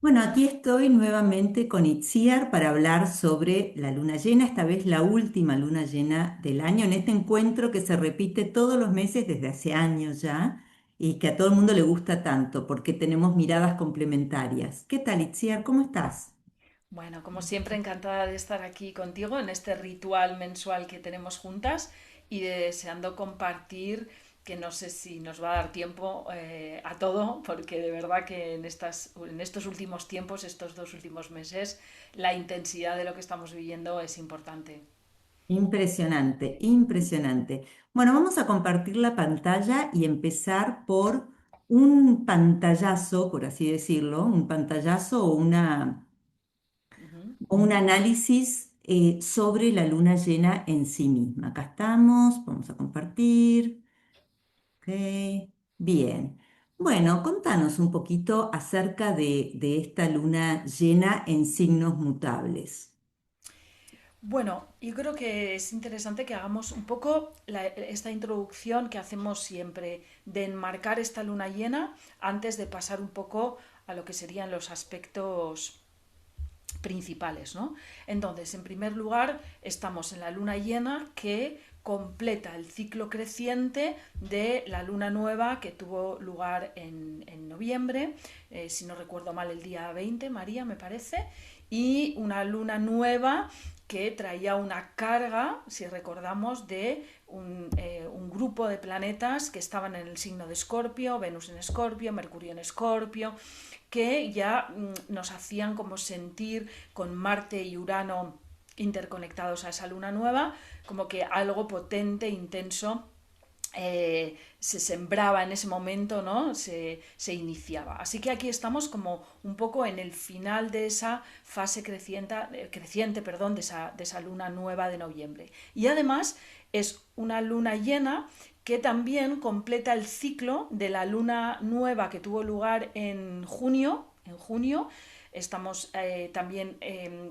Bueno, aquí estoy nuevamente con Itziar para hablar sobre la luna llena, esta vez la última luna llena del año, en este encuentro que se repite todos los meses desde hace años ya y que a todo el mundo le gusta tanto porque tenemos miradas complementarias. ¿Qué tal, Itziar? ¿Cómo estás? Bueno, como siempre, encantada de estar aquí contigo en este ritual mensual que tenemos juntas y deseando compartir, que no sé si nos va a dar tiempo a todo, porque de verdad que en estos últimos tiempos, estos 2 últimos meses, la intensidad de lo que estamos viviendo es importante. Impresionante, impresionante. Bueno, vamos a compartir la pantalla y empezar por un pantallazo, por así decirlo, un pantallazo Ujú. o un análisis sobre la luna llena en sí misma. Acá estamos, vamos a compartir. Ok, bien. Bueno, contanos un poquito acerca de esta luna llena en signos mutables. Bueno, yo creo que es interesante que hagamos un poco esta introducción que hacemos siempre de enmarcar esta luna llena antes de pasar un poco a lo que serían los aspectos principales, ¿no? Entonces, en primer lugar, estamos en la luna llena que completa el ciclo creciente de la luna nueva que tuvo lugar en noviembre, si no recuerdo mal, el día 20, María, me parece, y una luna nueva que traía una carga, si recordamos, de un grupo de planetas que estaban en el signo de Escorpio, Venus en Escorpio, Mercurio en Escorpio, que ya nos hacían como sentir con Marte y Urano interconectados a esa luna nueva, como que algo potente, intenso, se sembraba en ese momento, ¿no? Se iniciaba. Así que aquí estamos como un poco en el final de esa fase creciente, perdón, de esa luna nueva de noviembre. Y además es una luna llena que también completa el ciclo de la luna nueva que tuvo lugar en junio. En junio estamos también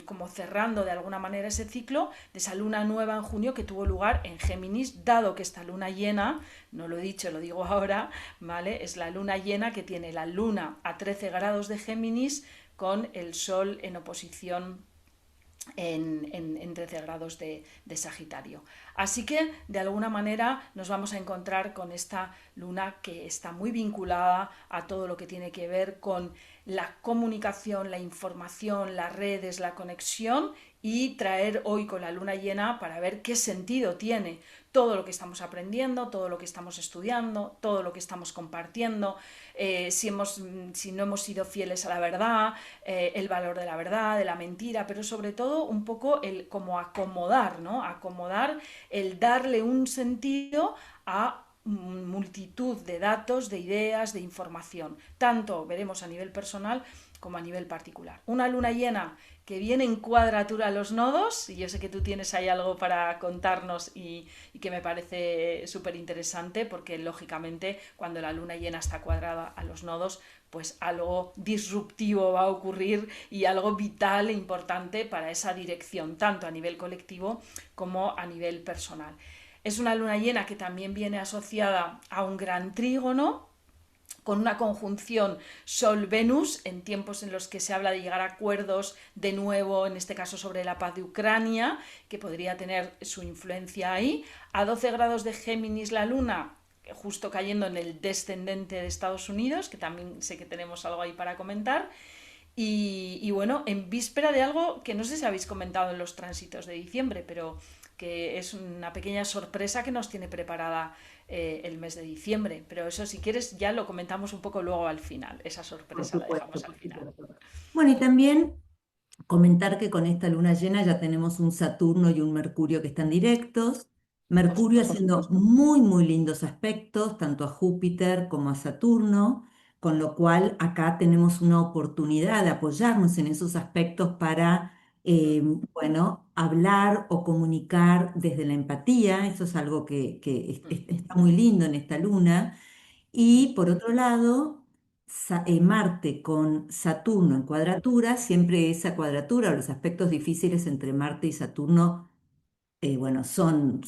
como cerrando de alguna manera ese ciclo de esa luna nueva en junio que tuvo lugar en Géminis, dado que esta luna llena, no lo he dicho, lo digo ahora, ¿vale? Es la luna llena que tiene la luna a 13 grados de Géminis con el sol en oposición en 13 grados de Sagitario. Así que, de alguna manera, nos vamos a encontrar con esta luna que está muy vinculada a todo lo que tiene que ver con la comunicación, la información, las redes, la conexión y traer hoy con la luna llena para ver qué sentido tiene todo lo que estamos aprendiendo, todo lo que estamos estudiando, todo lo que estamos compartiendo, si no hemos sido fieles a la verdad, el valor de la verdad, de la mentira, pero sobre todo un poco el como acomodar, ¿no? Acomodar, el darle un sentido a multitud de datos, de ideas, de información. Tanto veremos a nivel personal como a nivel particular. Una luna llena que viene en cuadratura a los nodos, y yo sé que tú tienes ahí algo para contarnos y que me parece súper interesante, porque lógicamente cuando la luna llena está cuadrada a los nodos, pues algo disruptivo va a ocurrir y algo vital e importante para esa dirección, tanto a nivel colectivo como a nivel personal. Es una luna llena que también viene asociada a un gran trígono, con una conjunción Sol-Venus en tiempos en los que se habla de llegar a acuerdos de nuevo, en este caso sobre la paz de Ucrania, que podría tener su influencia ahí. A 12 grados de Géminis la Luna, justo cayendo en el descendente de Estados Unidos, que también sé que tenemos algo ahí para comentar. Y bueno, en víspera de algo que no sé si habéis comentado en los tránsitos de diciembre, pero que es una pequeña sorpresa que nos tiene preparada el mes de diciembre. Pero eso, si quieres, ya lo comentamos un poco luego al final. Esa Por sorpresa la supuesto, dejamos al por final. supuesto. Bueno, y también comentar que con esta luna llena ya tenemos un Saturno y un Mercurio que están directos. Por Mercurio supuesto. haciendo muy, muy lindos aspectos, tanto a Júpiter como a Saturno, con lo cual acá tenemos una oportunidad de apoyarnos en esos aspectos para, Mm, bueno, hablar o comunicar desde la empatía. Eso es algo que mm, está muy lindo en esta luna. mm, Y por otro lado, Marte con Saturno en cuadratura, siempre esa cuadratura o los aspectos difíciles entre Marte y Saturno, bueno, son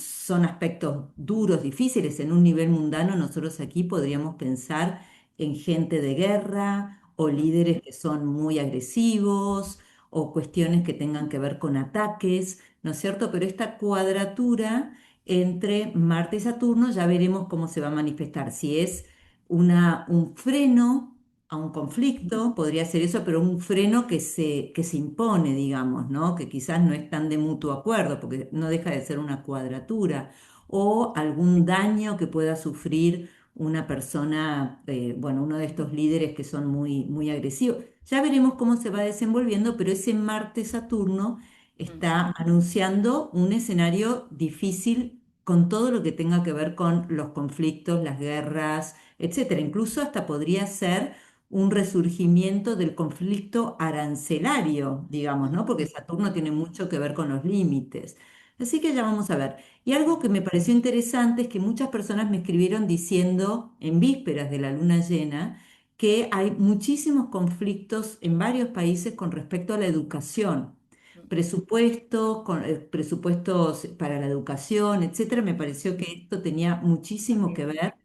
aspectos duros, difíciles. En un nivel mundano, nosotros aquí podríamos pensar en gente de guerra o mm, líderes que son muy agresivos o cuestiones que tengan que ver con ataques, ¿no es cierto? Pero esta cuadratura entre Marte y Saturno ya veremos cómo se va a manifestar. Si es un freno a un conflicto, podría ser eso, pero un freno que se impone, digamos, ¿no? Que quizás no es tan de mutuo acuerdo, porque no deja de ser una cuadratura, o algún daño que pueda sufrir una persona, bueno, uno de estos líderes que son muy agresivos. Ya veremos cómo se va desenvolviendo, pero ese Marte-Saturno mm, está anunciando un escenario difícil con todo lo que tenga que ver con los conflictos, las guerras, etcétera. Incluso hasta podría ser un resurgimiento del conflicto arancelario, digamos, ¿no? Porque Saturno tiene mucho que ver con los límites. Así que ya vamos a ver. Y algo que me pareció interesante es que muchas personas me escribieron diciendo en vísperas de la luna llena que hay muchísimos conflictos en varios países con respecto a la educación. mm, Presupuestos, presupuestos para la educación, etcétera. Me pareció que esto tenía muchísimo que ver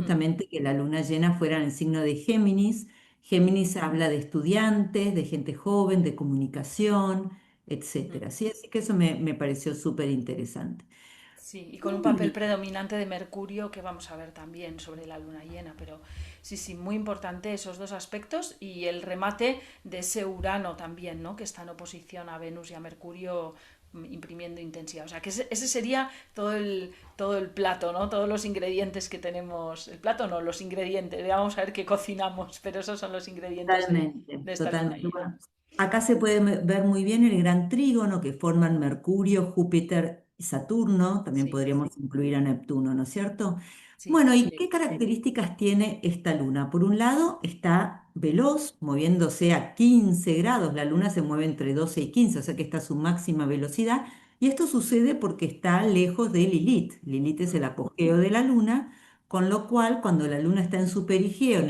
mm, justamente que la luna llena fuera en el signo de Géminis. mm, Géminis habla de estudiantes, de gente joven, de comunicación, mm. etcétera. Sí, así que eso me pareció súper interesante. Sí, y con un Muy papel bien. predominante de Mercurio que vamos a ver también sobre la luna llena, pero sí, sí, muy importante esos dos aspectos y el remate de ese Urano también, ¿no? Que está en oposición a Venus y a Mercurio imprimiendo intensidad. O sea, que ese sería todo el plato, ¿no? Todos los ingredientes que tenemos. El plato no, los ingredientes. Ya vamos a ver qué cocinamos, pero esos son los ingredientes Totalmente, de esta luna totalmente. llena. Bueno, acá se puede ver muy bien el gran trígono que forman Mercurio, Júpiter y Saturno. También Sí, podríamos incluir a Neptuno, ¿no es cierto? sí. Bueno, ¿y qué características tiene esta luna? Por un lado, está veloz, moviéndose a 15 grados. La luna se mueve entre 12 y 15, o sea que está a su máxima velocidad. Y esto sucede porque está lejos de Lilith. Lilith es el Mm, apogeo de la luna. Con lo cual, cuando la Luna está en su perigeo,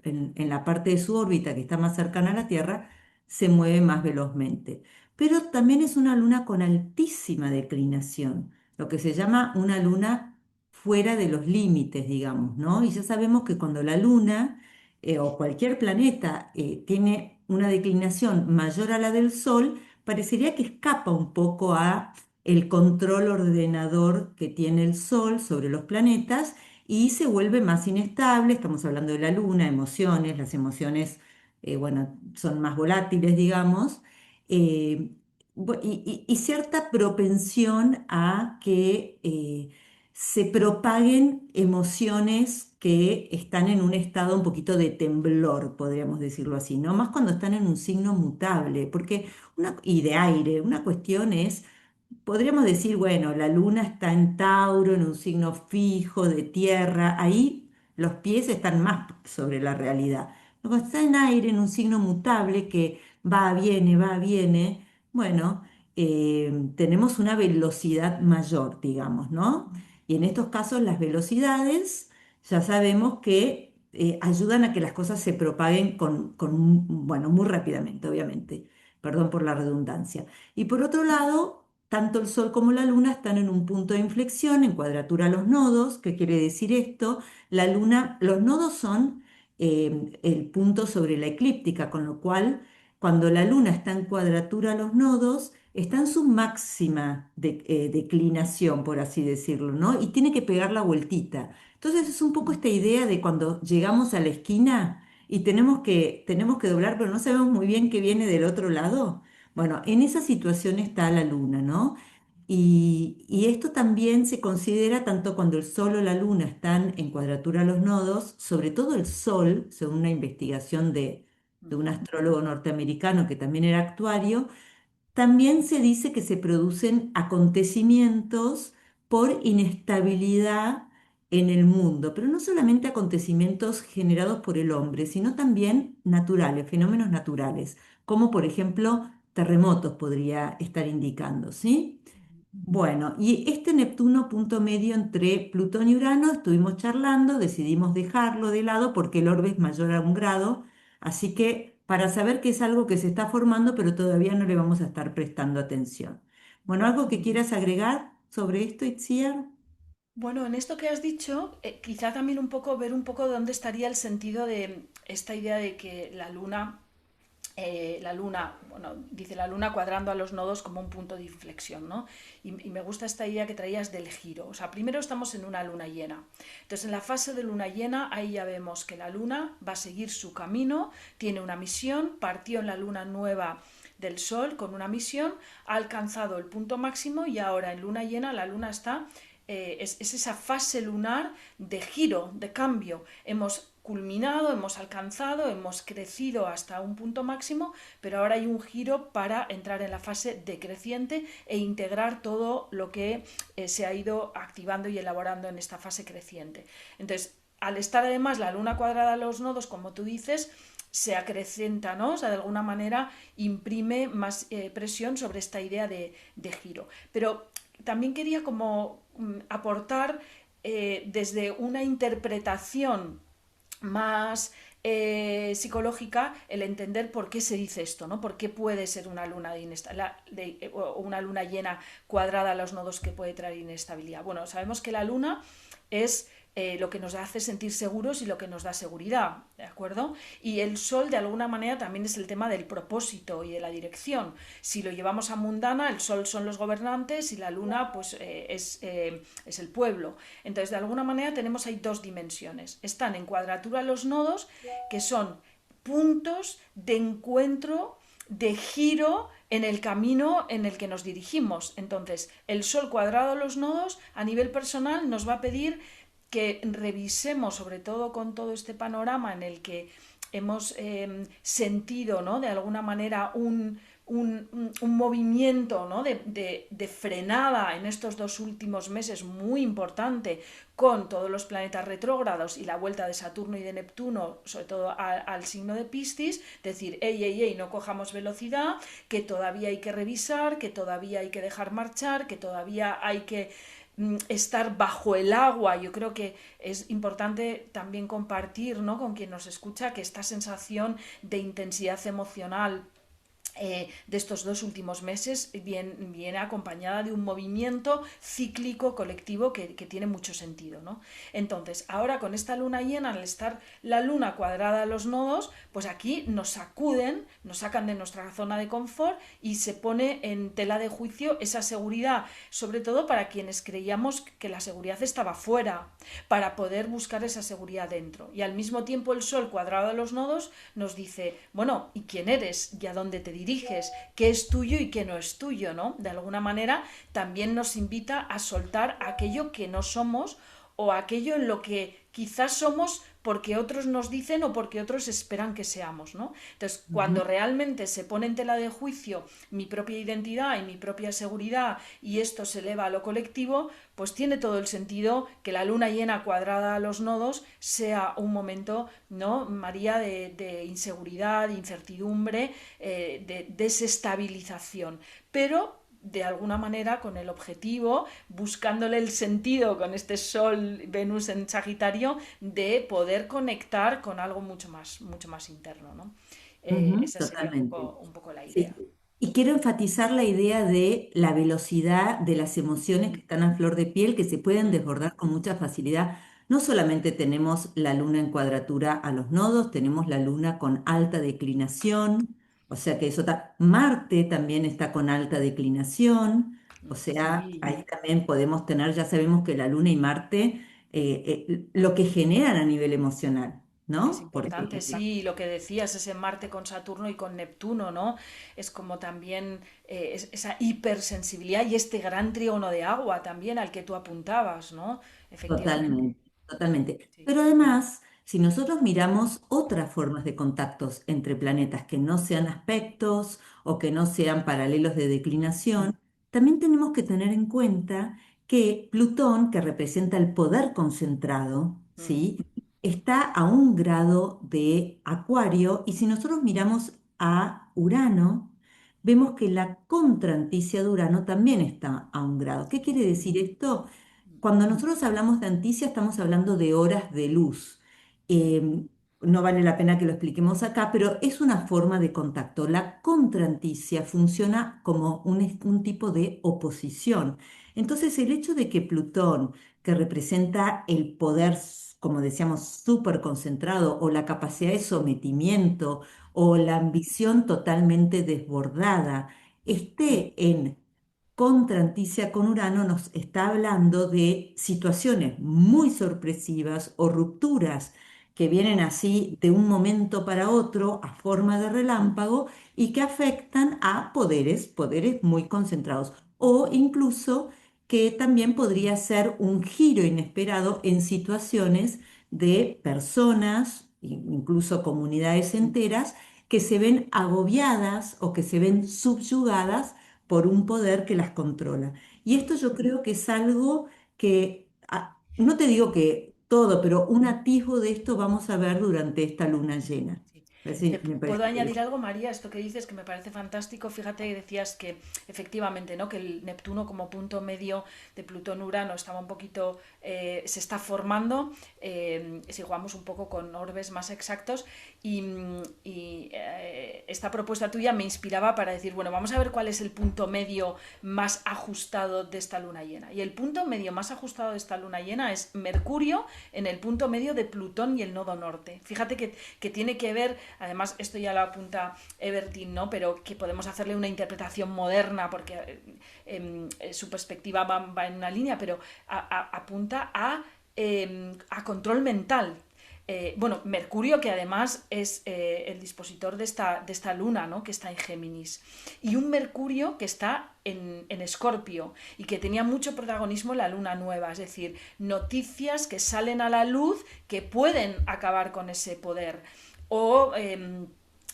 en la parte de su órbita que está más cercana a la Tierra, se mueve más velozmente. Pero también es una luna con altísima declinación, lo que se llama una luna fuera de los límites, digamos, ¿no? Y ya sabemos que cuando la Luna o cualquier planeta tiene una declinación mayor a la del Sol, parecería que escapa un poco a el control ordenador que tiene el Sol sobre los planetas y se vuelve más inestable. Estamos hablando de la luna, emociones, las emociones, bueno, son más volátiles, digamos, eh, y cierta propensión a que se propaguen emociones que están en un estado un poquito de temblor, podríamos decirlo así, ¿no? Más cuando están en un signo mutable, porque y de aire, una cuestión es. Podríamos decir, bueno, la luna está en Tauro, en un signo fijo de tierra, ahí los pies están más sobre la realidad. Luego está en aire, en un signo mutable que va, viene, bueno, tenemos una velocidad mayor, digamos, ¿no? Y en estos casos las velocidades ya sabemos que ayudan a que las cosas se propaguen bueno, muy rápidamente, obviamente. Perdón por la redundancia. Y por otro lado, tanto el Sol como la Luna están en un punto de inflexión, en cuadratura a los nodos. ¿Qué quiere decir esto? La Luna, los nodos son el punto sobre la eclíptica, con lo cual, cuando la Luna está en cuadratura a los nodos, está en su máxima declinación, por así decirlo, ¿no? Y tiene que pegar la vueltita. Entonces es un poco esta idea de cuando llegamos a la esquina y tenemos que doblar, pero no sabemos muy bien qué viene del otro lado. Bueno, en esa situación está la luna, ¿no? Y esto también se considera tanto cuando el sol o la luna están en cuadratura a los nodos, sobre todo el sol, según una investigación de un astrólogo norteamericano que también era actuario. También se dice que se producen acontecimientos por inestabilidad en el mundo, pero no solamente acontecimientos generados por el hombre, sino también naturales, fenómenos naturales, como por ejemplo terremotos podría estar indicando, ¿sí? Bueno, y este Neptuno punto medio entre Plutón y Urano, estuvimos charlando, decidimos dejarlo de lado porque el orbe es mayor a 1 grado, así que para saber que es algo que se está formando, pero todavía no le vamos a estar prestando atención. Bueno, ¿algo que quieras agregar sobre esto, Itziar? Bueno, en esto que has dicho, quizá también un poco ver un poco dónde estaría el sentido esta idea de que la luna, bueno, dice la luna cuadrando a los nodos como un punto de inflexión, ¿no? Y me gusta esta idea que traías del giro. O sea, primero estamos en una luna llena. Entonces, en la fase de luna llena, ahí ya vemos que la luna va a seguir su camino, tiene una misión, partió en la luna nueva del Sol con una misión, ha alcanzado el punto máximo y ahora en luna llena la luna está es esa fase lunar de giro, de cambio. Hemos culminado, hemos alcanzado, hemos crecido hasta un punto máximo, pero ahora hay un giro para entrar en la fase decreciente e integrar todo lo que se ha ido activando y elaborando en esta fase creciente. Entonces, al estar además la luna cuadrada a los nodos, como tú dices, se acrecenta, ¿no? O sea, de alguna manera imprime más presión sobre esta idea de giro. Pero también quería como aportar desde una interpretación más psicológica el entender por qué se dice esto, ¿no? Por qué puede ser una luna o una luna llena cuadrada a los nodos que puede traer inestabilidad. Bueno, sabemos que la luna es lo que nos hace sentir seguros y lo que nos da seguridad, ¿de acuerdo? Y el sol de alguna manera también es el tema del propósito y de la dirección. Si lo llevamos a mundana, el sol son los gobernantes y la luna pues es el pueblo. Entonces de alguna manera tenemos ahí dos dimensiones. Están en cuadratura los nodos, que son puntos de encuentro, de giro en el camino en el que nos dirigimos. Entonces, el sol cuadrado a los nodos a nivel personal nos va a pedir que revisemos, sobre todo con todo este panorama en el que hemos sentido, ¿no? De alguna manera un movimiento, ¿no? de frenada en estos 2 últimos meses muy importante con todos los planetas retrógrados y la vuelta de Saturno y de Neptuno, sobre todo al signo de Piscis, decir, ey, no cojamos velocidad, que todavía hay que revisar, que todavía hay que dejar marchar, que todavía hay que estar bajo el agua. Yo creo que es importante también compartir, ¿no? Con quien nos escucha que esta sensación de intensidad emocional de estos 2 últimos meses viene acompañada de un movimiento cíclico colectivo que tiene mucho sentido, ¿no? Entonces, ahora con esta luna llena, al estar la luna cuadrada a los nodos, pues aquí nos sacuden, nos sacan de nuestra zona de confort y se pone en tela de juicio esa seguridad, sobre todo para quienes creíamos que la seguridad estaba fuera, para poder buscar esa seguridad dentro. Y al mismo tiempo el sol cuadrado a los nodos nos dice, bueno, ¿y quién eres? ¿Y a dónde te diriges? ¿Qué es tuyo y qué no es tuyo? ¿No? De alguna manera también nos invita a soltar aquello que no somos o aquello en lo que quizás somos porque otros nos dicen o porque otros esperan que seamos, ¿no? Entonces, cuando Ujú. realmente se pone en tela de juicio mi propia identidad y mi propia seguridad y esto se eleva a lo colectivo, pues tiene todo el sentido que la luna llena cuadrada a los nodos sea un momento, ¿no, María, de inseguridad, de incertidumbre, de desestabilización. Pero de alguna manera con el objetivo, buscándole el sentido con este Sol, Venus en Sagitario, de poder conectar con algo mucho más interno, ¿no? Ujú, Esa sería totalmente. un poco la Sí. idea. Y quiero enfatizar la idea de la velocidad de las emociones que están a flor de piel, que se pueden Mm, desbordar con mucha facilidad. No solamente tenemos la luna en cuadratura a los nodos, tenemos la luna con alta declinación, o sea que eso está. Marte también está con alta declinación, o sea, sí, ahí también podemos tener, ya sabemos que la luna y Marte, lo que generan a nivel emocional, es ¿no? importante, sí, lo que decías, ese Marte con Saturno y con Neptuno, ¿no? Es como también esa hipersensibilidad y este gran trígono de agua también al que tú apuntabas, ¿no? Efectivamente, Totalmente, totalmente. sí. Pero además, si nosotros miramos otras formas de contactos entre planetas que no sean aspectos o que no sean paralelos de declinación, también tenemos que tener en cuenta que Plutón, que representa el poder concentrado, Mm, ¿sí? Está a un grado de Acuario y si nosotros miramos a Urano, vemos que la contranticia de Urano también está a un grado. ¿Qué quiere decir esto? mm, Cuando nosotros hablamos de anticia, estamos hablando de horas de luz. mm, Eh, no vale la pena que lo expliquemos acá, pero es una forma de contacto. La contranticia funciona como un tipo de oposición. Entonces, el hecho de que Plutón, que representa el poder, como decíamos, súper concentrado, o la capacidad de sometimiento, o la ambición totalmente desbordada, esté en contranticia con Urano, nos está hablando de situaciones muy sorpresivas o rupturas que vienen así de un momento para otro a forma de relámpago y que afectan a poderes muy concentrados. O incluso que también podría ser un giro inesperado en situaciones de personas, incluso comunidades enteras, que se ven agobiadas o que se ven subyugadas por un poder que las controla. Y esto yo creo que es algo que, no te digo que todo, pero un atisbo de esto vamos a ver durante esta luna llena. Sí. ¿Te Me parece puedo añadir interesante. algo, María? Esto que dices que me parece fantástico. Fíjate que decías que efectivamente, ¿no? Que el Neptuno como punto medio de Plutón-Urano estaba un poquito, se está formando, si jugamos un poco con orbes más exactos, y esta propuesta tuya me inspiraba para decir, bueno, vamos a ver cuál es el punto medio más ajustado de esta luna llena. Y el punto medio más ajustado de esta luna llena es Mercurio en el punto medio de Plutón y el nodo norte. Fíjate que tiene que ver, además esto ya lo apunta Ebertin, ¿no? Pero que podemos hacerle una interpretación moderna porque su perspectiva va en una línea, pero apunta a control mental. Bueno, Mercurio, que además es el dispositor de esta luna, ¿no? Que está en Géminis. Y un Mercurio que está en Escorpio y que tenía mucho protagonismo en la luna nueva, es decir, noticias que salen a la luz que pueden acabar con ese poder. O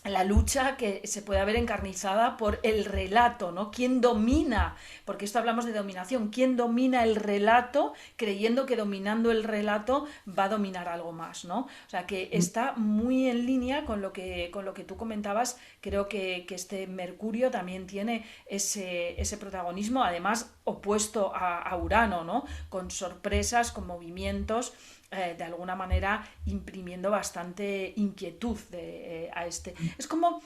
la lucha que se puede ver encarnizada por el relato, ¿no? ¿Quién domina? Porque esto hablamos de dominación. ¿Quién domina el relato creyendo que dominando el relato va a dominar algo más, ¿no? O sea, que está muy en línea con lo que tú comentabas. Creo que este Mercurio también tiene ese protagonismo, además opuesto a Urano, ¿no? Con sorpresas, con movimientos, de alguna manera imprimiendo bastante inquietud a este. Es como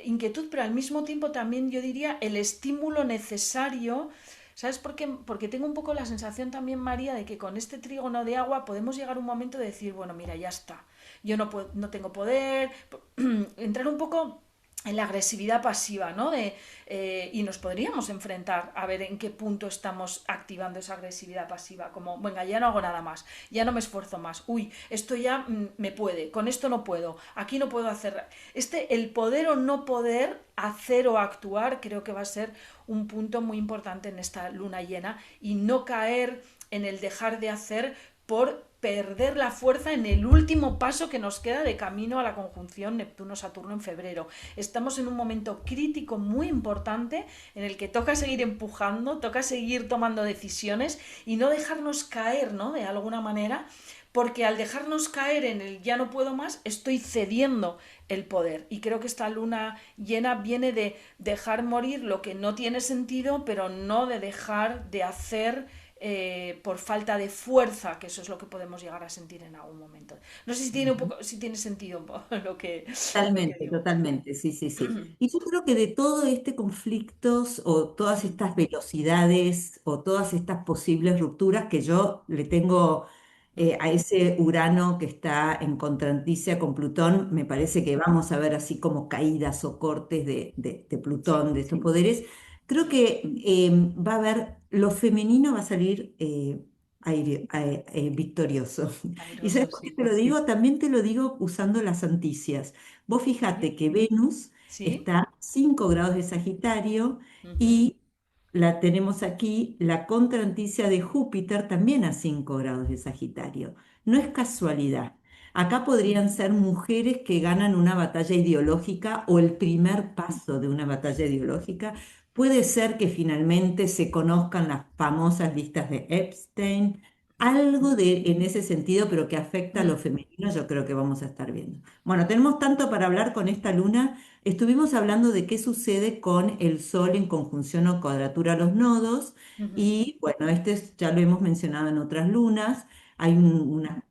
inquietud, pero al mismo tiempo también yo diría el estímulo necesario. ¿Sabes por qué? Porque tengo un poco la sensación también, María, de que con este trígono de agua podemos llegar a un momento de decir, bueno, mira, ya está. Yo no, puedo, no tengo poder. Entrar un poco en la agresividad pasiva, ¿no? Y nos podríamos enfrentar a ver en qué punto estamos activando esa agresividad pasiva, como, venga, ya no hago nada más, ya no me esfuerzo más, uy, esto ya me puede, con esto no puedo, aquí no puedo hacer. El poder o no poder hacer o actuar creo que va a ser un punto muy importante en esta luna llena y no caer en el dejar de hacer por perder la fuerza en el último paso que nos queda de camino a la conjunción Neptuno-Saturno en febrero. Estamos en un momento crítico muy importante en el que toca seguir empujando, toca seguir tomando decisiones y no dejarnos caer, ¿no? De alguna manera, porque al dejarnos caer en el ya no puedo más, estoy cediendo el poder. Y creo que esta luna llena viene de dejar morir lo que no tiene sentido, pero no de dejar de hacer por falta de fuerza, que eso es lo que podemos llegar a sentir en algún momento. No sé si tiene un poco, si tiene sentido un poco lo que Totalmente, digo. totalmente, sí, sí, sí. Y yo creo que de todo este conflictos o todas estas velocidades o todas estas posibles rupturas que yo le tengo a ese Urano que está en contranticia con Plutón, me parece que vamos a ver así como caídas o cortes de Sí, Plutón, de estos poderes. Creo que va a haber, lo femenino va a salir victorioso. ¿Y sabes airoso, por qué sí. te lo digo? También te lo digo usando las anticias. Vos fíjate que Venus Sí. está a 5 grados de Sagitario Ujú. y la tenemos aquí, la contranticia de Júpiter también a 5 grados de Sagitario. No es casualidad. Acá podrían ser mujeres que ganan una batalla ideológica o el primer paso de una batalla ideológica. Puede ser que finalmente se conozcan las famosas listas de Epstein, algo en ese sentido, pero que afecta a lo femenino, yo creo que vamos a estar viendo. Bueno, tenemos tanto para hablar con esta luna. Estuvimos hablando de qué sucede con el Sol en conjunción o cuadratura a los nodos. Ujú. Y bueno, ya lo hemos mencionado en otras lunas.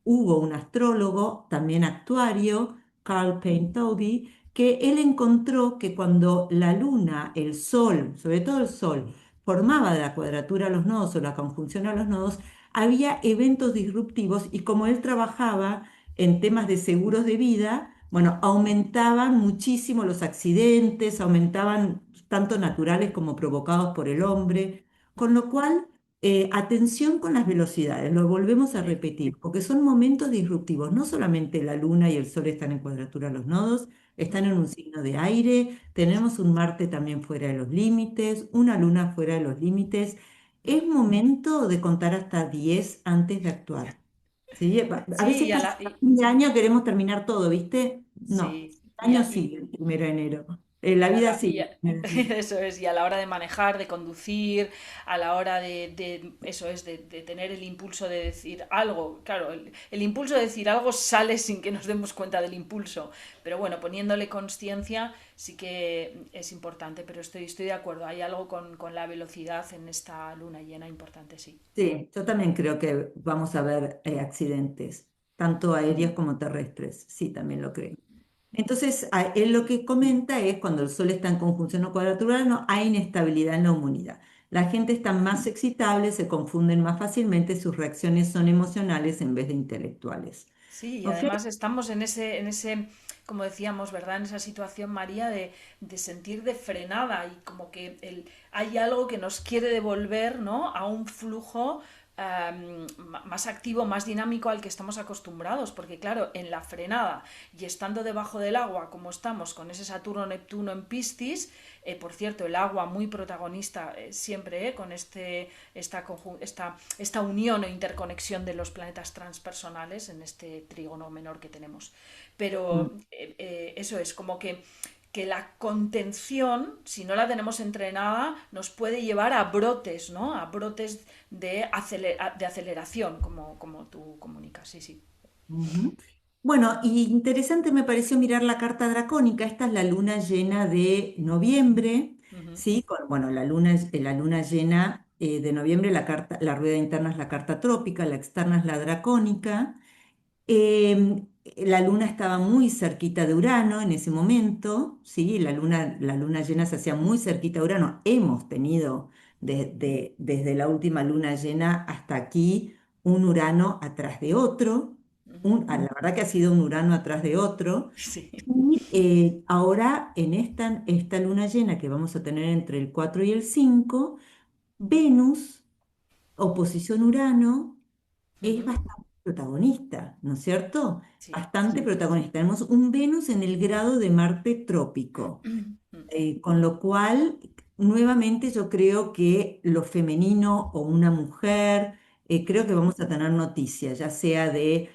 hubo un astrólogo, también actuario, Carl Payne Towby, que él encontró que cuando la luna, el sol, sobre todo el sol, formaba la cuadratura a los nodos o la conjunción a los nodos, había eventos disruptivos y como él trabajaba en temas de seguros de vida, bueno, aumentaban muchísimo los accidentes, aumentaban tanto naturales como provocados por el hombre, con lo cual, atención con las velocidades, lo volvemos a Sí, repetir, porque son momentos disruptivos, no solamente la luna y el sol están en cuadratura a los nodos, están en un signo de aire, tenemos un Marte también fuera de los límites, una luna fuera de los límites. Es momento de contar hasta 10 antes de actuar. ¿Sí? A sí, veces pasa que a fin de año queremos terminar todo, ¿viste? No, sí, el año sigue el 1 de enero. La y a vida la, sigue el 1 de enero. eso es, y a la hora de manejar, de conducir, a la hora eso es, de tener el impulso de decir algo, claro, el impulso de decir algo sale sin que nos demos cuenta del impulso, pero bueno, poniéndole conciencia sí que es importante, pero estoy de acuerdo, hay algo con la velocidad en esta luna llena importante, sí. Sí, yo también creo que vamos a ver accidentes, tanto aéreos como terrestres. Sí, también lo creo. Entonces, él lo que comenta es cuando el Sol está en conjunción o cuadratura, no hay inestabilidad en la humanidad. La gente está más excitable, se confunden más fácilmente, sus reacciones son emocionales en vez de intelectuales. Sí, y ¿Ok? además estamos como decíamos, ¿verdad? En esa situación, María, de sentir de frenada y como que hay algo que nos quiere devolver, ¿no? A un flujo más activo, más dinámico al que estamos acostumbrados, porque claro, en la frenada y estando debajo del agua, como estamos con ese Saturno-Neptuno en Piscis, por cierto, el agua muy protagonista siempre con esta unión o interconexión de los planetas transpersonales en este trígono menor que tenemos. Mm. Pero eso es como que la contención, si no la tenemos entrenada, nos puede llevar a brotes, ¿no? A brotes de aceleración, como tú comunicas, sí, sí. Ujú. Bueno, y interesante me pareció mirar la carta dracónica. Esta es la luna llena de noviembre, Ujú, ¿sí? Bueno, la luna llena de noviembre, la rueda interna es la carta trópica, la externa es la dracónica. La luna estaba muy cerquita de Urano en ese momento, ¿sí? La luna llena se hacía muy cerquita de Urano. Hemos tenido desde la última luna llena hasta aquí un Urano atrás de otro. ujú. La verdad que ha sido un Urano atrás de otro. Sí. Y ahora en esta luna llena que vamos a tener entre el 4 y el 5, Venus, oposición Urano es Ujú, bastante protagonista, ¿no es cierto? sí. Bastante protagonista. Tenemos un Venus en el grado de Marte trópico, con lo cual, nuevamente yo creo que lo femenino o una mujer, creo que vamos a tener noticias, ya sea de,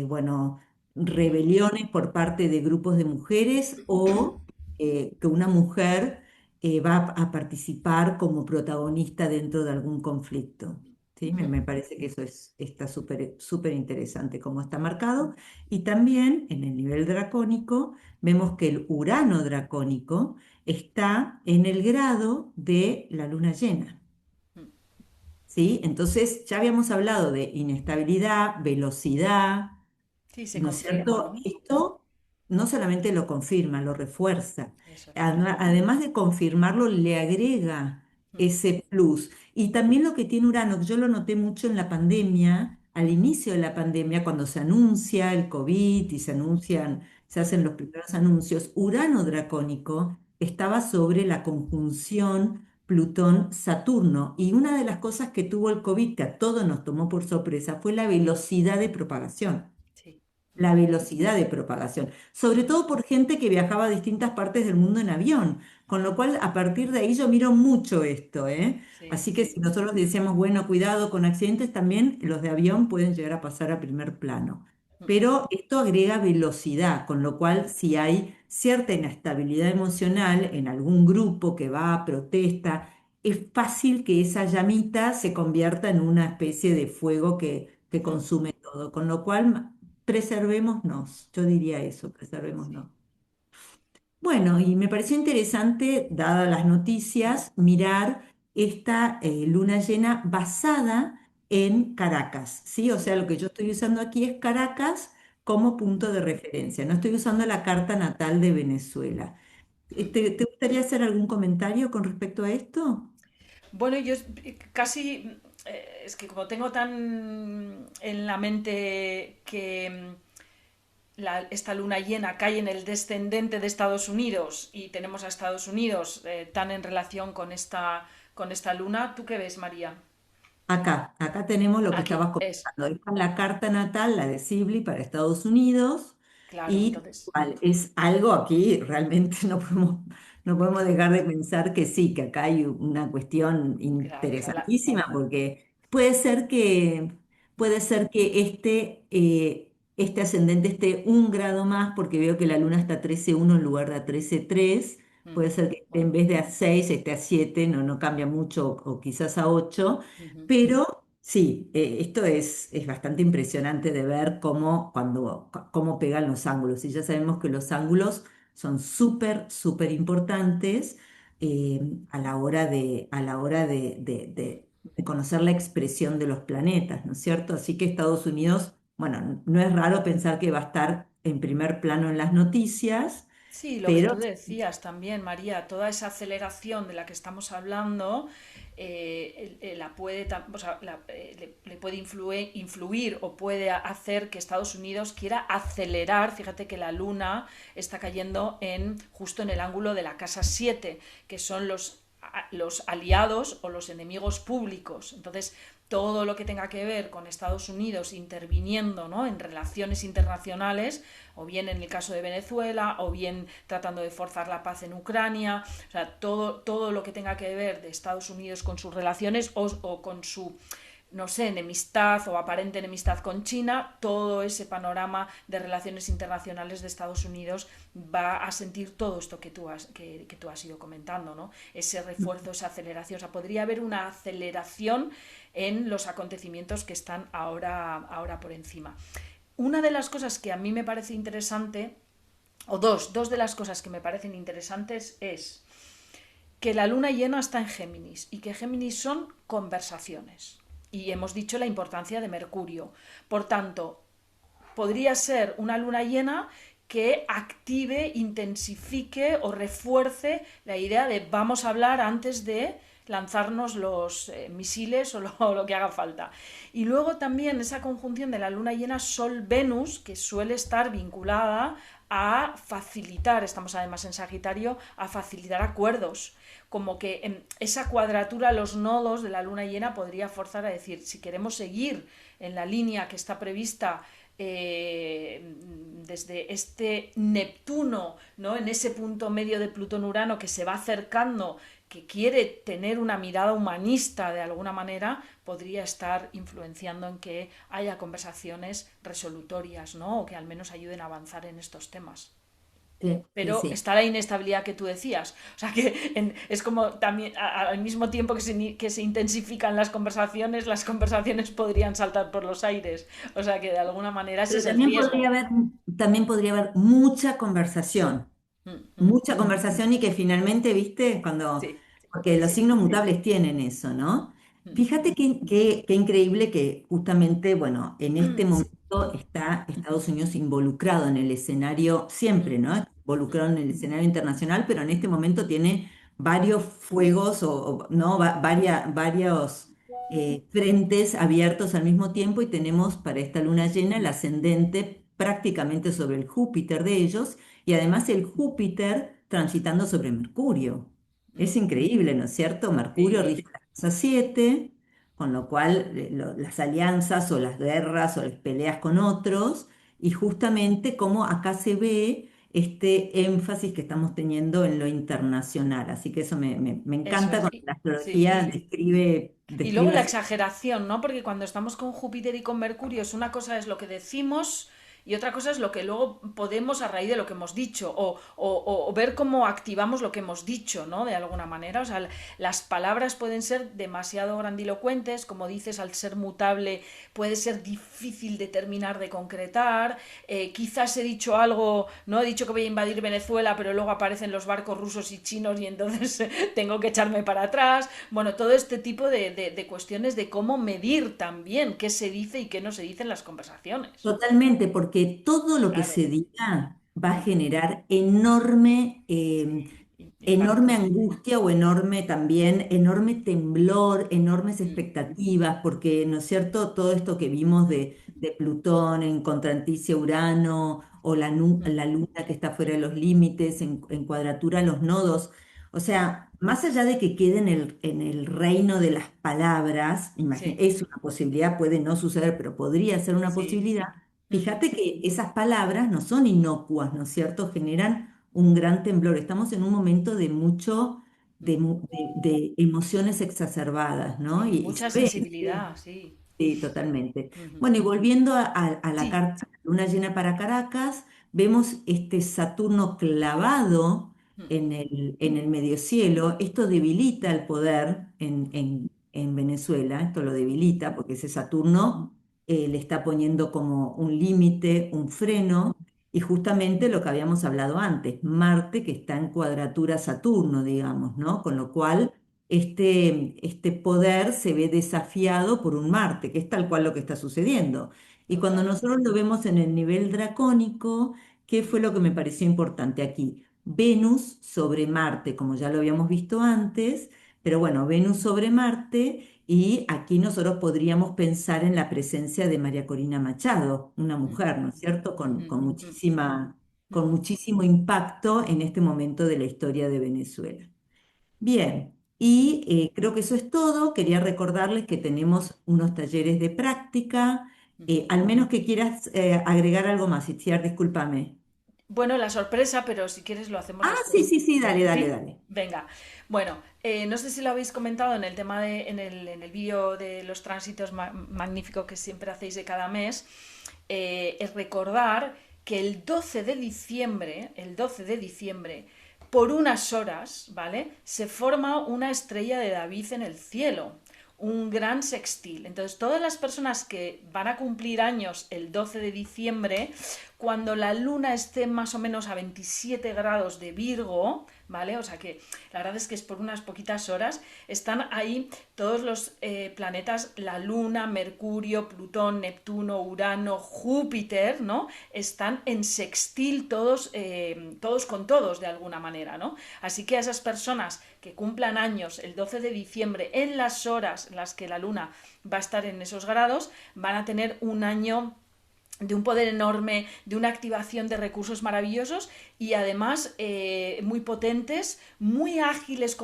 bueno, rebeliones por parte de grupos de mujeres o que una mujer va a participar como protagonista dentro de algún conflicto. ¿Sí? Me parece que eso está súper interesante cómo está marcado. Y también en el nivel dracónico vemos que el Urano dracónico está en el grado de la luna llena. ¿Sí? Entonces ya habíamos hablado de inestabilidad, velocidad, Sí, se ¿no es confirma, cierto? ¿no? Esto no solamente lo confirma, lo refuerza. Eso es. Además de confirmarlo, le agrega ese plus. Y también lo que tiene Urano, que yo lo noté mucho en la pandemia, al inicio de la pandemia, cuando se anuncia el COVID y se hacen los primeros anuncios, Urano dracónico estaba sobre la conjunción Plutón-Saturno. Y una de las cosas que tuvo el COVID, que a todos nos tomó por sorpresa, fue la velocidad de propagación, Sí. la velocidad de propagación, sobre todo por gente que viajaba a distintas partes del mundo en avión, con lo cual a partir de ahí yo miro mucho esto, ¿eh? Sí. Así que si nosotros decíamos, bueno, cuidado con accidentes, también los de avión pueden llegar a pasar a primer plano. Pero esto agrega velocidad, con lo cual si hay cierta inestabilidad emocional en algún grupo que va a protesta, es fácil que esa llamita se convierta en una especie de fuego que consume todo, con lo cual preservémonos, yo diría eso, preservémonos. Sí. Bueno, y me pareció interesante, dadas las noticias, mirar esta luna llena basada en Caracas, ¿sí? O sea, lo que yo estoy usando aquí es Caracas como punto de referencia. No estoy usando la carta natal de Venezuela. ¿Te gustaría hacer algún comentario con respecto a esto? Bueno, casi, es que como tengo tan en la mente que esta luna llena cae en el descendente de Estados Unidos y tenemos a Estados Unidos tan en relación con esta luna, ¿tú qué ves, María? Acá tenemos lo que Aquí, estabas comentando. Esta es la carta natal, la de Sibley para Estados Unidos, claro, y entonces, cual, es algo aquí, realmente no podemos dejar de pensar que sí, que acá hay una cuestión claro, interesantísima, porque puede ser que este ascendente esté un grado más, porque veo que la luna está a 13,1 en lugar de a 13,3. Puede ser que esté, en vez de a 6 esté a 7, no cambia mucho, o quizás a 8. ujú, Pero sí, esto es bastante impresionante de ver cómo pegan los ángulos. Y ya sabemos que los ángulos son súper, súper importantes a la hora de conocer la expresión de los planetas, ¿no es cierto? Así que Estados Unidos, bueno, no es raro pensar que va a estar en primer plano en las noticias, sí, lo que pero tú decías también, María, toda esa aceleración de la que estamos hablando la puede, o sea, le puede influir o puede hacer que Estados Unidos quiera acelerar. Fíjate que la Luna está cayendo justo en el ángulo de la casa 7, que son los aliados o los enemigos públicos. Entonces, todo lo que tenga que ver con Estados Unidos interviniendo, ¿no?, en relaciones internacionales, o bien en el caso de Venezuela, o bien tratando de forzar la paz en Ucrania, o sea, todo lo que tenga que ver de Estados Unidos con sus relaciones o con su, no sé, enemistad o aparente enemistad con China, todo ese panorama de relaciones internacionales de Estados Unidos va a sentir todo esto que tú has ido comentando, ¿no? Ese refuerzo, esa aceleración, o sea, podría haber una aceleración en los acontecimientos que están ahora por encima. Una de las cosas que a mí me parece interesante, o dos de las cosas que me parecen interesantes es que la luna llena está en Géminis y que Géminis son conversaciones. Y hemos dicho la importancia de Mercurio. Por tanto, podría ser una luna llena que active, intensifique o refuerce la idea de vamos a hablar antes de lanzarnos los misiles o lo que haga falta. Y luego también esa conjunción de la luna llena Sol-Venus, que suele estar vinculada a facilitar, estamos además en Sagitario, a facilitar acuerdos. Como que en esa cuadratura, los nodos de la luna llena podría forzar a decir, si queremos seguir en la línea que está prevista desde este Neptuno, ¿no?, en ese punto medio de Plutón-Urano que se va acercando, que quiere tener una mirada humanista de alguna manera, podría estar influenciando en que haya conversaciones resolutorias, ¿no?, o que al menos ayuden a avanzar en estos temas. sí, sí, Pero sí. está la inestabilidad que tú decías. O sea, que es como también, al mismo tiempo que se intensifican las conversaciones podrían saltar por los aires. O sea, que de alguna manera ese Pero es el también podría riesgo. haber, también podría haber Mm, mm, mucha conversación y que finalmente, viste, sí, porque los sí. signos mutables tienen eso, ¿no? Fíjate qué increíble que justamente, bueno, en este Mm, sí. momento está Estados Unidos involucrado en el escenario, Mm, siempre, ¿no? mm, Involucrado en el escenario internacional, pero en este momento tiene varios fuegos ¿no? Varios frentes abiertos al mismo tiempo, y tenemos para esta luna llena el ascendente prácticamente sobre el Júpiter de ellos, y además el Júpiter transitando sobre Mercurio. Es mm. increíble, ¿no es cierto? Mercurio Sí. rige la casa 7, con lo cual las alianzas o las guerras o las peleas con otros, y justamente cómo acá se ve este énfasis que estamos teniendo en lo internacional. Así que eso me Eso encanta es. cuando la Sí. astrología describe, Y luego describe la así. exageración, ¿no? Porque cuando estamos con Júpiter y con Mercurio, es una cosa es lo que decimos y otra cosa es lo que luego podemos a raíz de lo que hemos dicho o ver cómo activamos lo que hemos dicho, ¿no? De alguna manera. O sea, las palabras pueden ser demasiado grandilocuentes, como dices, al ser mutable puede ser difícil de terminar de concretar. Quizás he dicho algo, no he dicho que voy a invadir Venezuela, pero luego aparecen los barcos rusos y chinos y entonces tengo que echarme para atrás. Bueno, todo este tipo de cuestiones de cómo medir también qué se dice y qué no se dice en las conversaciones. Totalmente, porque todo lo que Claro. se diga va a Mm. generar enorme, enorme Impacto. angustia o enorme también, enorme temblor, enormes Mm. expectativas, porque, ¿no es cierto? Todo esto que vimos de Plutón en contranticia a Urano o Mm. la Luna que está fuera de los límites, en cuadratura a los nodos. O sea, más allá de que quede en el reino de las palabras, Sí, es una posibilidad, puede no suceder, pero podría ser una sí. posibilidad. Ujú. Fíjate que esas palabras no son inocuas, ¿no es cierto? Generan un gran temblor. Estamos en un momento de mucho, de emociones exacerbadas, ¿no? Sí, Y se mucha ve. sensibilidad, sí. Sí, totalmente. Ujú. Bueno, y volviendo a la Sí. carta Luna llena para Caracas, vemos este Saturno clavado Mm. en el medio cielo. Esto debilita el poder en Venezuela, esto lo debilita porque ese Saturno le está poniendo como un límite, un freno, y justamente lo que habíamos hablado antes, Marte que está en cuadratura a Saturno, digamos, ¿no? Con lo cual este poder se ve desafiado por un Marte, que es tal cual lo que está sucediendo. Y cuando Total. nosotros lo vemos en el nivel dracónico, ¿qué fue lo que me pareció importante aquí? Venus sobre Marte, como ya lo habíamos visto antes, pero bueno, Venus sobre Marte, y aquí nosotros podríamos pensar en la presencia de María Corina Machado, una Mm. mujer, ¿no es cierto? Mm. Mm. Con Mm. muchísimo impacto en este momento de la historia de Venezuela. Bien, y creo que eso es todo. Quería recordarles que tenemos unos talleres de práctica. Ujú. Al menos que quieras agregar algo más, Itziar, discúlpame. Bueno, la sorpresa, pero si quieres lo hacemos Ah, sí, después. sí, sí, dale, dale, ¿Sí? dale. Venga. Bueno, no sé si lo habéis comentado en el tema en el vídeo de los tránsitos magnífico que siempre hacéis de cada mes, es recordar que el 12 de diciembre, por unas horas, ¿vale? Se forma una estrella de David en el cielo, un gran sextil. Entonces, todas las personas que van a cumplir años el 12 de diciembre, cuando la luna esté más o menos a 27 grados de Virgo, ¿vale? O sea que la verdad es que es por unas poquitas horas, están ahí todos los planetas, la luna, Mercurio, Plutón, Neptuno, Urano, Júpiter, ¿no? Están en sextil todos, todos con todos de alguna manera, ¿no? Así que a esas personas que cumplan años el 12 de diciembre, en las horas en las que la luna va a estar en esos grados, van a tener un año de un poder enorme, de una activación de recursos maravillosos y además muy potentes, muy ágiles,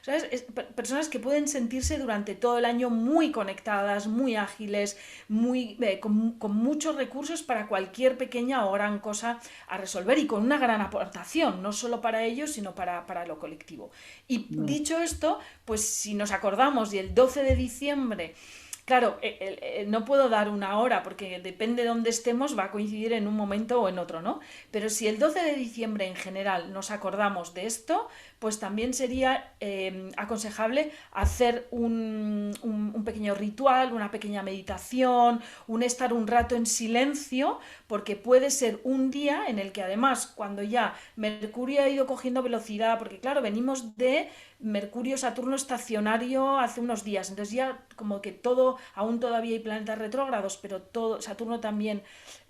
¿sabes? Personas que pueden sentirse durante todo el año muy conectadas, muy ágiles, con muchos recursos para cualquier pequeña o gran cosa a resolver y con una gran aportación, no solo para ellos, sino para lo colectivo. Y Bueno, dicho esto, pues si nos acordamos y el 12 de diciembre claro, no puedo dar una hora porque depende de dónde estemos, va a coincidir en un momento o en otro, ¿no? Pero si el 12 de diciembre en general nos acordamos de esto, pues también sería aconsejable hacer un pequeño ritual, una pequeña meditación, un estar un rato en silencio, porque puede ser un día en el que además cuando ya Mercurio ha ido cogiendo velocidad, porque claro, venimos de Mercurio-Saturno estacionario hace unos días, entonces ya como que todo, aún todavía hay planetas retrógrados, pero todo, Saturno también,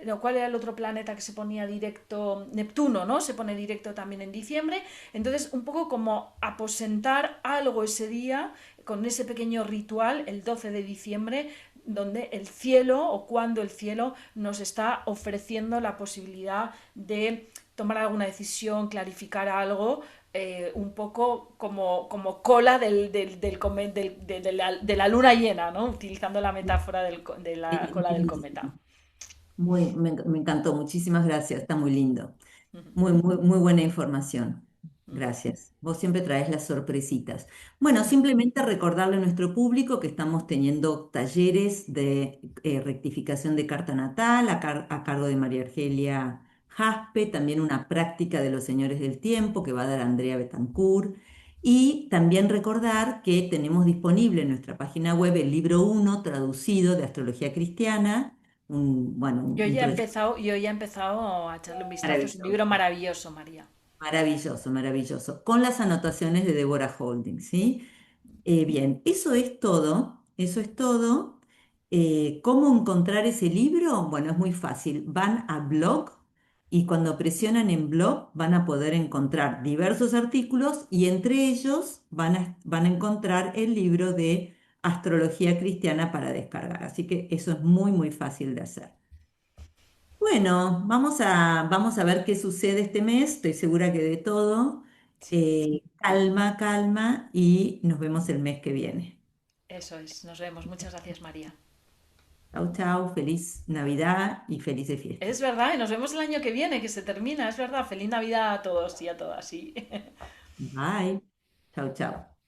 no, ¿cuál era el otro planeta que se ponía directo? Neptuno, ¿no? Se pone directo también en diciembre, entonces un poco como aposentar algo ese día con ese pequeño ritual el 12 de diciembre donde el cielo o cuando el cielo nos está ofreciendo la posibilidad de tomar alguna decisión, clarificar algo, un poco como cola de la luna llena, ¿no? Utilizando la metáfora de la cola del cometa. me encantó, muchísimas gracias, está muy lindo. Muy, muy, muy buena información. Gracias. Vos siempre traes las sorpresitas. Bueno, Ujú. simplemente recordarle a nuestro público que estamos teniendo talleres de rectificación de carta natal a cargo de María Argelia Jaspe, también una práctica de los señores del tiempo que va a dar Andrea Betancourt. Y también recordar que tenemos disponible en nuestra página web el libro uno traducido de Astrología Cristiana, bueno, un proyecto Yo ya he empezado a echarle un vistazo. Es un libro maravilloso. maravilloso, María. Maravilloso, maravilloso. Con las anotaciones de Deborah Holding, ¿sí? Bien, eso es todo. Eso es todo. ¿Cómo encontrar ese libro? Bueno, es muy fácil. Van a blog y cuando presionan en blog van a poder encontrar diversos artículos y entre ellos van a encontrar el libro de Astrología Cristiana para descargar. Así que eso es muy, muy fácil de hacer. Bueno, vamos a ver qué sucede este mes. Estoy segura que de todo. Sí, Calma, calma y nos vemos el mes que viene. eso es. Nos vemos. Muchas gracias, María. Chau, chau, feliz Navidad y felices Es fiestas. verdad, y nos vemos el año que viene, que se termina. Es verdad. Feliz Navidad a todos y a todas. Sí. Bye. Chau, chau.